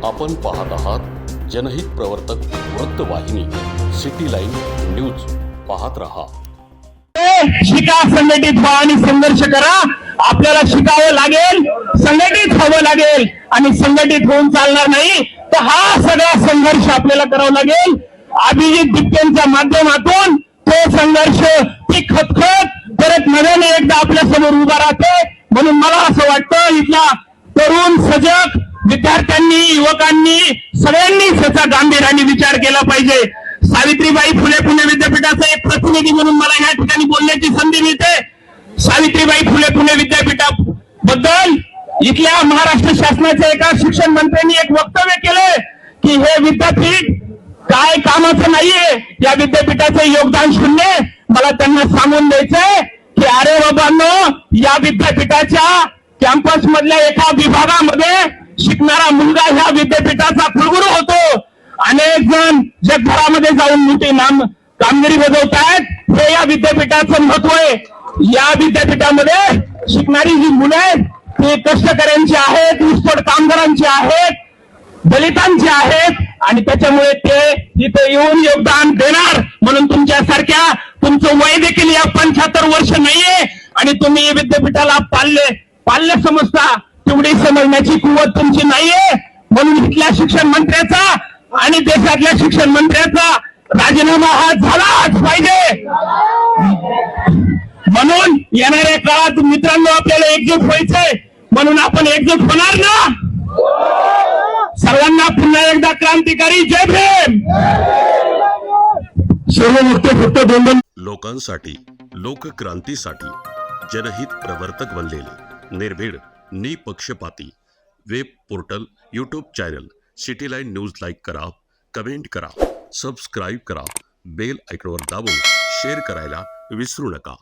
आपण पाहत आहात जनहित प्रवर्तक वृत्तवाहिनी सिटी लाईन न्यूज. पाहत रहा. शिका, संघटित व्हा आणि संघर्ष करा. आपल्याला शिकावं लागेल, संघटित व्हावं लागेल आणि संघटित होऊन चालणार नाही. तर हा सगळा संघर्ष आपल्याला करावा लागेल. अभिजित दिप्तेंच्या माध्यमातून तो संघर्ष, ती खतखत परत नव्याने एकदा आपल्या समोर उभा राहते. म्हणून मला असं वाटतं, इथल्या तरुण सजग विद्यार्थ्यांनी, युवकांनी, सगळ्यांनी त्याचा गांभीर्याने विचार केला पाहिजे. सावित्रीबाई फुले पुणे विद्यापीठाचा एक प्रतिनिधी म्हणून मला या ठिकाणी बोलण्याची संधी मिळते. सावित्रीबाई फुले पुणे विद्यापीठाबद्दल इथल्या महाराष्ट्र शासनाच्या एका शिक्षण मंत्र्यांनी एक वक्तव्य केलंय की हे विद्यापीठ काय कामाचं नाहीये, या विद्यापीठाचं योगदान शून्य. मला त्यांना सांगून द्यायचंय की अरे बाबांनो, या विद्यापीठाच्या कॅम्पस मधल्या एका विभागामध्ये शिकणारा मुलगा ह्या विद्यापीठाचा कुलगुरू होतो. अनेक जण जगभरामध्ये जाऊन मोठी कामगिरी बजावत आहेत. हे या विद्यापीठाचं महत्व आहे. या विद्यापीठामध्ये शिकणारी जी मुलं आहेत ते कष्टकऱ्यांची आहेत, ऊसतोड कामगारांची आहेत, दलितांची आहेत आणि त्याच्यामुळे ते तिथे येऊन योगदान देणार. म्हणून तुमच्यासारख्या, तुमचं वय देखील या 75 वर्ष नाहीये आणि तुम्ही विद्यापीठाला पाल्य समजता, तेवढी समजण्याची कुवत तुमची नाहीये. म्हणून इथल्या शिक्षण मंत्र्याचा आणि देशातल्या शिक्षण मंत्र्याचा राजीनामा हा झालाच पाहिजे. म्हणून येणाऱ्या काळात मित्रांनो आपल्याला एकजूट व्हायचंय. म्हणून आपण एकजूट होणार ना? सर्वांना पुन्हा एकदा क्रांतिकारी जय भीम. सर्व वक्ते फक्त दोन लोकांसाठी, लोकक्रांतीसाठी जनहित प्रवर्तक बनलेले, निर्भीड, निपक्षपाती web portal, YouTube channel city line news like करा, कमेंट करा, सबस्क्राईब करा, बेल आयकॉनवर दाबून शेअर करायला विसरू नका.